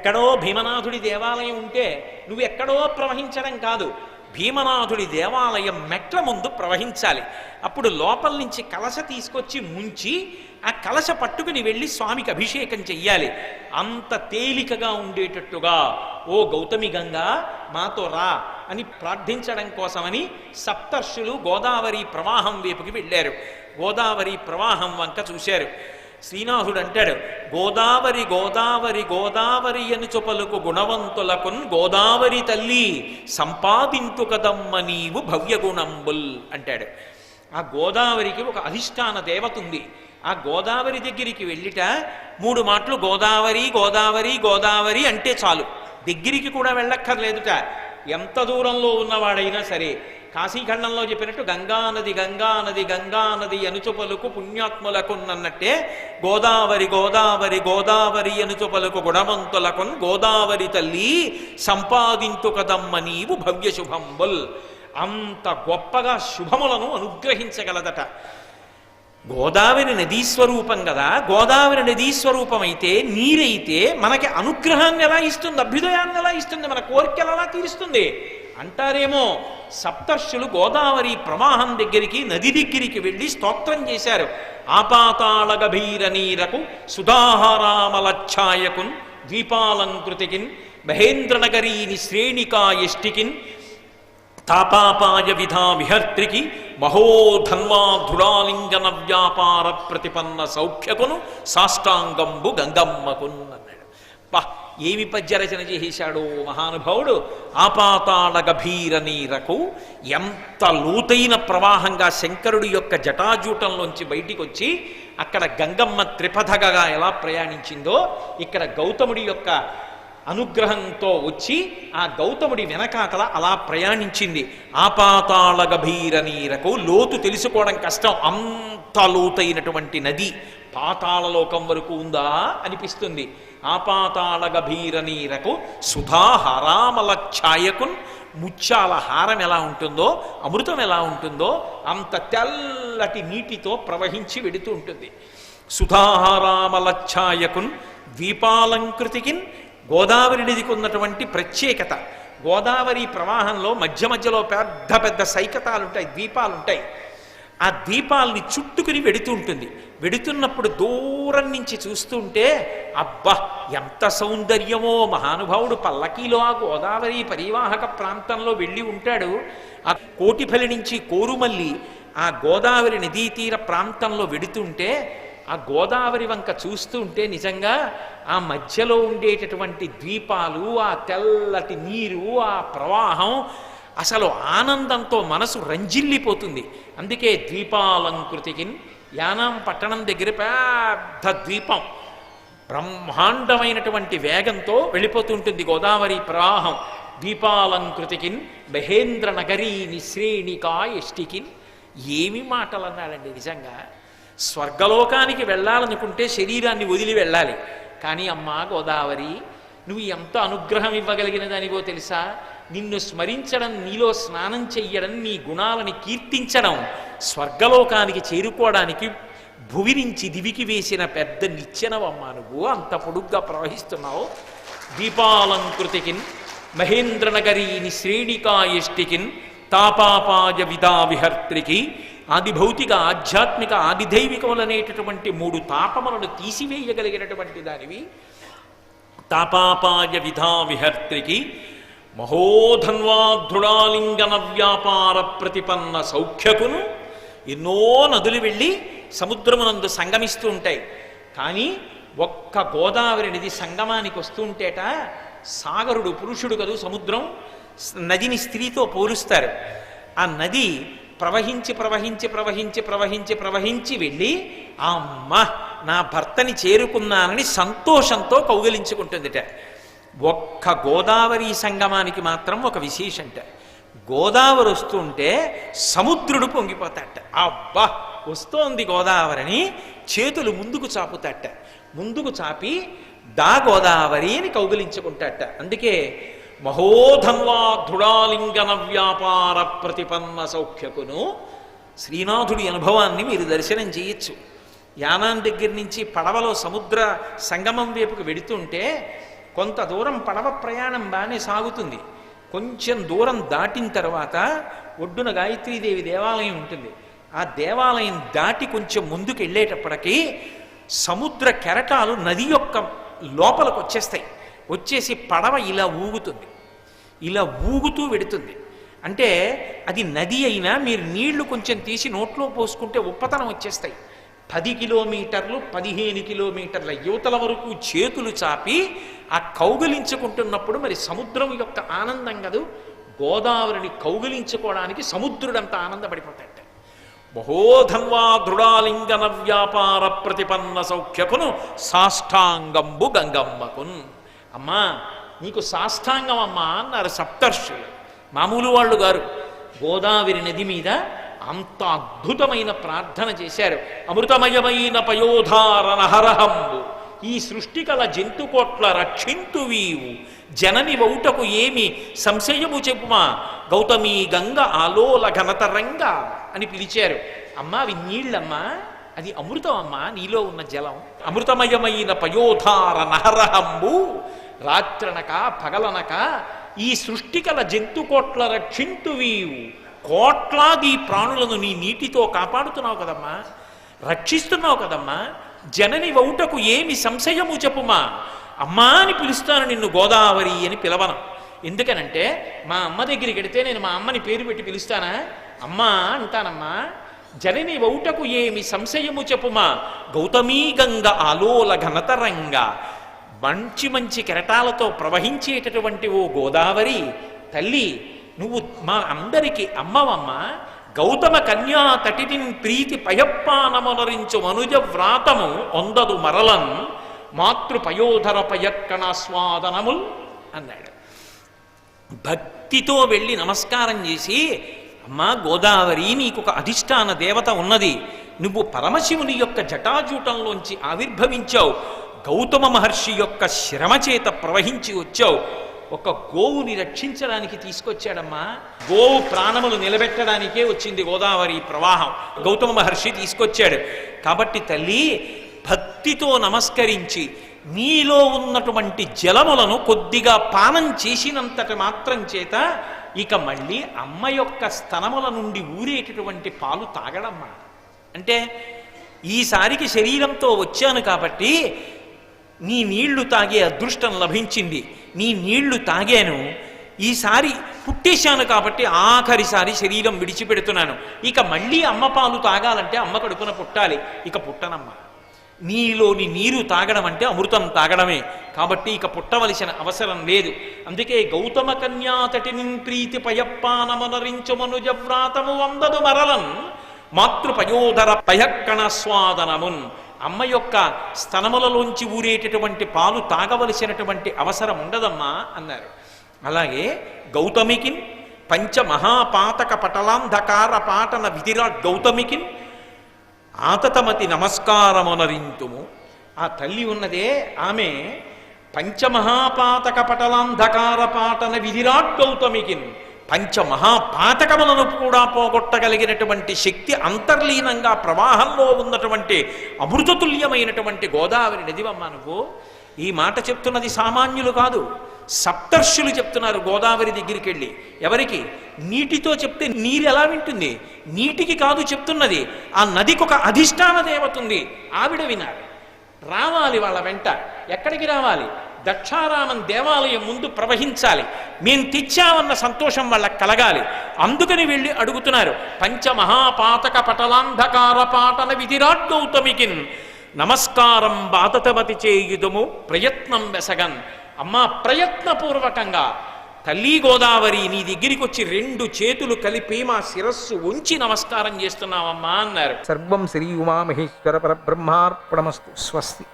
ఎక్కడో భీమనాథుడి దేవాలయం ఉంటే నువ్వు ఎక్కడో ప్రవహించడం కాదు, భీమనాథుడి దేవాలయం మెట్ల ముందు ప్రవహించాలి. అప్పుడు లోపల నుంచి కలశ తీసుకొచ్చి ముంచి ఆ కలశ పట్టుకుని వెళ్ళి స్వామికి అభిషేకం చెయ్యాలి. అంత తేలికగా ఉండేటట్టుగా ఓ గౌతమి గంగా మాతో రా అని ప్రార్థించడం కోసమని సప్తర్షులు గోదావరి ప్రవాహం వైపుకి వెళ్ళారు. గోదావరి ప్రవాహం వంక చూశారు. శ్రీనాథుడు అంటాడు, గోదావరి గోదావరి గోదావరి అని చొపలుకు గుణవంతులకున్ గోదావరి తల్లి సంపాదింతు కదమ్మ నీవు భవ్యగుణంబుల్ అంటాడు. ఆ గోదావరికి ఒక అధిష్టాన దేవత ఉంది. ఆ గోదావరి దగ్గరికి వెళ్ళిట 3 మాటలు గోదావరి గోదావరి గోదావరి అంటే చాలు, దగ్గరికి కూడా వెళ్ళక్కర్లేదుట. ఎంత దూరంలో ఉన్నవాడైనా సరే కాశీఖండంలో చెప్పినట్టు గంగానది గంగానది గంగానది అనుచుపలుకు పుణ్యాత్ములకున్నట్టే గోదావరి గోదావరి గోదావరి అనుచుపలుకు గుణవంతులకున్ గోదావరి తల్లి సంపాదింతు కదమ్మ నీవు భవ్య శుభంబుల్. అంత గొప్పగా శుభములను అనుగ్రహించగలదట. గోదావరి నదీస్వరూపం కదా, గోదావరి నదీస్వరూపం అయితే నీరైతే మనకి అనుగ్రహాన్ని ఎలా ఇస్తుంది, అభ్యుదయాన్ని ఎలా ఇస్తుంది, మన కోరికలు ఎలా తీరుస్తుంది అంటారేమో. సప్తర్షులు గోదావరి ప్రవాహం దగ్గరికి నది దగ్గరికి వెళ్ళి స్తోత్రం చేశారు. ఆపాతాళ గభీర నీరకు సుధాహారామలఛాయకున్ ద్వీపాలంకృతికిన్ మహేంద్రనగరీని శ్రేణికాయష్టికిన్ తాపాపాయ విధా విహర్త్రికి మహోధన్వాధురాలింగన వ్యాపార ప్రతిపన్న సౌఖ్యకును సాష్టాంగంబు గంగమ్మకున్ అన్నాడు. పా ఏమి పద్యరచన చేశాడు మహానుభావుడు. ఆపాతాళ గభీర నీరకు, ఎంత లోతైన ప్రవాహంగా శంకరుడి యొక్క జటాజూటంలోంచి బయటికి వచ్చి అక్కడ గంగమ్మ త్రిపథగా ఎలా ప్రయాణించిందో ఇక్కడ గౌతముడి యొక్క అనుగ్రహంతో వచ్చి ఆ గౌతముడి వెనకాతల అలా ప్రయాణించింది. ఆపాతాళ గభీర నీరకు, లోతు తెలుసుకోవడం కష్టం, అంత లోతైనటువంటి నది పాతాళలోకం వరకు ఉందా అనిపిస్తుంది. ఆపాతాళ గభీర నీరకు సుధాహారామల ఛాయకున్, ముత్యాల హారం ఎలా ఉంటుందో అమృతం ఎలా ఉంటుందో అంత తెల్లటి నీటితో ప్రవహించి వెడుతూ ఉంటుంది. సుధాహారామల ఛాయకున్ ద్వీపాలంకృతికిన్, గోదావరి నదికి ఉన్నటువంటి ప్రత్యేకత. గోదావరి ప్రవాహంలో మధ్య మధ్యలో పెద్ద పెద్ద సైకతాలుంటాయి, ద్వీపాలుంటాయి. ఆ ద్వీపాలని చుట్టుకుని వెడుతూ ఉంటుంది. వెడుతున్నప్పుడు దూరం నుంచి చూస్తుంటే అబ్బా ఎంత సౌందర్యమో, మహానుభావుడు పల్లకీలో ఆ గోదావరి పరివాహక ప్రాంతంలో వెళ్ళి ఉంటాడు. ఆ కోటిఫలి నుంచి కోరుమల్లి ఆ గోదావరి నదీ తీర ప్రాంతంలో వెడుతుంటే ఆ గోదావరి వంక చూస్తూ ఉంటే నిజంగా ఆ మధ్యలో ఉండేటటువంటి ద్వీపాలు, ఆ తెల్లటి నీరు, ఆ ప్రవాహం అసలు ఆనందంతో మనసు రంజిల్లిపోతుంది. అందుకే ద్వీపాలంకృతికిన్, యానాం పట్టణం దగ్గర పెద్ద ద్వీపం బ్రహ్మాండమైనటువంటి వేగంతో వెళ్ళిపోతుంటుంది గోదావరి ప్రవాహం. ద్వీపాలంకృతికిన్ మహేంద్ర నగరీని శ్రేణికాయష్టికిన్. ఏమి మాటలు అన్నాడండి నిజంగా. స్వర్గలోకానికి వెళ్ళాలనుకుంటే శరీరాన్ని వదిలి వెళ్ళాలి. కానీ అమ్మా గోదావరి, నువ్వు ఎంత అనుగ్రహం ఇవ్వగలిగిన దానివో తెలుసా? నిన్ను స్మరించడం, నీలో స్నానం చెయ్యడం, నీ గుణాలని కీర్తించడం స్వర్గలోకానికి చేరుకోవడానికి భువి నుంచి దివికి వేసిన పెద్ద నిచ్చెనవమ్మా. నువ్వు అంత పొడుగ్గా ప్రవహిస్తున్నావు. దీపాలంకృతికిన్ మహేంద్రనగరీని శ్రేణికాయష్టికిన్ తాపాపాయ విదా విహర్త్రికి. ఆదిభౌతిక ఆధ్యాత్మిక ఆదిదైవికములనేటటువంటి 3 తాపములను తీసివేయగలిగినటువంటి దానివి. తాపాపాయ విధా విహర్త్రికి మహోధన్వాధృడాలింగన వ్యాపార ప్రతిపన్న సౌఖ్యకును. ఎన్నో నదులు వెళ్ళి సముద్రమునందు సంగమిస్తూ ఉంటాయి. కానీ ఒక్క గోదావరి నది సంగమానికి వస్తూ ఉంటేట సాగరుడు పురుషుడు కదూ, సముద్రం నదిని స్త్రీతో పోలుస్తారు. ఆ నది ప్రవహించి ప్రవహించి ప్రవహించి ప్రవహించి ప్రవహించి వెళ్ళి అమ్మ నా భర్తని చేరుకున్నానని సంతోషంతో కౌగిలించుకుంటుందిట. ఒక్క గోదావరి సంగమానికి మాత్రం ఒక విశేషంట. గోదావరి వస్తుంటే సముద్రుడు పొంగిపోతాట. అబ్బా వస్తోంది గోదావరిని చేతులు ముందుకు చాపుతాట. ముందుకు చాపి దా గోదావరి అని కౌగిలించుకుంటాట. అందుకే మహోధన్వాధృడాలింగన వ్యాపార ప్రతిపన్న సౌఖ్యకును. శ్రీనాథుడి అనుభవాన్ని మీరు దర్శనం చేయొచ్చు. యానాం దగ్గర నుంచి పడవలో సముద్ర సంగమం వైపుకు వెడుతుంటే కొంత దూరం పడవ ప్రయాణం బాగానే సాగుతుంది. కొంచెం దూరం దాటిన తర్వాత ఒడ్డున గాయత్రీదేవి దేవాలయం ఉంటుంది. ఆ దేవాలయం దాటి కొంచెం ముందుకు వెళ్ళేటప్పటికీ సముద్ర కెరటాలు నది యొక్క లోపలికి వచ్చేస్తాయి. వచ్చేసి పడవ ఇలా ఊగుతుంది, ఇలా ఊగుతూ వెడుతుంది. అంటే అది నది అయినా మీరు నీళ్లు కొంచెం తీసి నోట్లో పోసుకుంటే ఉప్పతనం వచ్చేస్తాయి. 10 కిలోమీటర్లు 15 కిలోమీటర్ల యువతల వరకు చేతులు చాపి ఆ కౌగిలించుకుంటున్నప్పుడు మరి సముద్రం యొక్క ఆనందం కదూ. గోదావరిని కౌగిలించుకోవడానికి సముద్రుడంత ఆనందపడిపోతాడు. బహోధన్వా దృఢాలింగన వ్యాపార ప్రతిపన్న సౌఖ్యకును సాష్టాంగంబు గంగమ్మకున్. అమ్మా నీకు సాష్టాంగం అమ్మా అన్నారు సప్తర్షులు. మామూలు వాళ్ళు గారు. గోదావరి నది మీద అంత అద్భుతమైన ప్రార్థన చేశారు. అమృతమయమైన పయోధారణ హరహంబు ఈ సృష్టి కల జంతుకోట్ల రక్షింతువీవు జనని వౌటకు ఏమి సంశయము చెప్పుమా గౌతమీ గంగ ఆలోల ఘనతరంగ అని పిలిచారు. అమ్మా అవి నీళ్ళమ్మా, అది అమృతం అమ్మా, నీలో ఉన్న జలం. అమృతమయమైన పయోధార నహరహంబు రాత్రనక పగలనక ఈ సృష్టి కల జంతుకోట్ల రక్షింతువీవు కోట్లాది ప్రాణులను నీ నీటితో కాపాడుతున్నావు కదమ్మా, రక్షిస్తున్నావు కదమ్మా. జనని వౌటకు ఏమి సంశయము చెప్పుమా. అమ్మా అని పిలుస్తాను నిన్ను గోదావరి అని పిలవను. ఎందుకనంటే మా అమ్మ దగ్గరికి వెడితే నేను మా అమ్మని పేరు పెట్టి పిలుస్తానా? అమ్మా అంటానమ్మా. జనని వౌటకు ఏమి సంశయము చెప్పుమా గౌతమీ గంగ ఆలోల ఘనతరంగ మంచి మంచి కెరటాలతో ప్రవహించేటటువంటి ఓ గోదావరి తల్లి, నువ్వు మా అందరికీ అమ్మవమ్మ. గౌతమ కన్యా తటిని ప్రీతి పయప్పానమనరించు మనుజ వ్రాతము ఒందదు మరలన్ మాతృపయోధర పయక్కణాస్వాదనముల్ అన్నాడు. భక్తితో వెళ్ళి నమస్కారం చేసి, అమ్మా గోదావరి నీకు ఒక అధిష్టాన దేవత ఉన్నది, నువ్వు పరమశివుని యొక్క జటాజూటంలోంచి ఆవిర్భవించావు, గౌతమ మహర్షి యొక్క శ్రమ చేత ప్రవహించి వచ్చావు, ఒక గోవుని రక్షించడానికి తీసుకొచ్చాడమ్మా. గోవు ప్రాణములు నిలబెట్టడానికే వచ్చింది గోదావరి ప్రవాహం, గౌతమ మహర్షి తీసుకొచ్చాడు. కాబట్టి తల్లి భక్తితో నమస్కరించి నీలో ఉన్నటువంటి జలములను కొద్దిగా పానం చేసినంతటి మాత్రం చేత ఇక మళ్ళీ అమ్మ యొక్క స్తనముల నుండి ఊరేటటువంటి పాలు తాగడమ్మా. అంటే ఈసారికి శరీరంతో వచ్చాను కాబట్టి నీ నీళ్లు తాగే అదృష్టం లభించింది, నీ నీళ్లు తాగాను, ఈసారి పుట్టేశాను కాబట్టి ఆఖరిసారి శరీరం విడిచిపెడుతున్నాను, ఇక మళ్ళీ అమ్మ పాలు తాగాలంటే అమ్మ కడుపున పుట్టాలి, ఇక పుట్టనమ్మ. నీలోని నీరు తాగడం అంటే అమృతం తాగడమే, కాబట్టి ఇక పుట్టవలసిన అవసరం లేదు. అందుకే గౌతమ కన్యాతటిని ప్రీతి పయప్పానమనరించు మనుజవ్రాతము వందదు మరలన్ మాతృపయోధర పయక్కణస్వాదనమున్. అమ్మ యొక్క స్తనములలోంచి ఊరేటటువంటి పాలు తాగవలసినటువంటి అవసరం ఉండదమ్మా అన్నారు. అలాగే గౌతమికిన్ పంచమహాపాతక పటలాంధకార పాటన విధిరాట్ గౌతమికిన్ ఆతతమతి నమస్కారమనరింతుము. ఆ తల్లి ఉన్నదే ఆమె పంచమహాపాతక పటలాంధకార పాటన విధిరాట్ గౌతమికిన్ పంచమహాపాతకములను కూడా పోగొట్టగలిగినటువంటి శక్తి అంతర్లీనంగా ప్రవాహంలో ఉన్నటువంటి అమృతతుల్యమైనటువంటి గోదావరి నదివమ్మ నువ్వు. ఈ మాట చెప్తున్నది సామాన్యులు కాదు, సప్తర్షులు చెప్తున్నారు గోదావరి దగ్గరికి వెళ్ళి. ఎవరికి? నీటితో చెప్తే నీరు ఎలా వింటుంది? నీటికి కాదు చెప్తున్నది, ఆ నదికి ఒక అధిష్టాన దేవత ఉంది, ఆవిడ వినాలి, రావాలి వాళ్ళ వెంట. ఎక్కడికి రావాలి? దక్షారామం దేవాలయం ముందు ప్రవహించాలి, మేం తెచ్చామన్న సంతోషం వాళ్ళకి కలగాలి. అందుకని వెళ్ళి అడుగుతున్నారు. పంచమహాపాతక పటలాంధకార పాటన విధిరాట్ గౌతమికిన్ నమస్కారం బాతతమతి చేయుదుము ప్రయత్నం వెసగన్. అమ్మా ప్రయత్నపూర్వకంగా తల్లి గోదావరి నీ దగ్గరికి వచ్చి 2 చేతులు కలిపి మా శిరస్సు ఉంచి నమస్కారం చేస్తున్నావమ్మా అన్నారు. సర్వం శ్రీ ఉమామహేశ్వర పరబ్రహ్మార్పణమస్తు. స్వస్తి.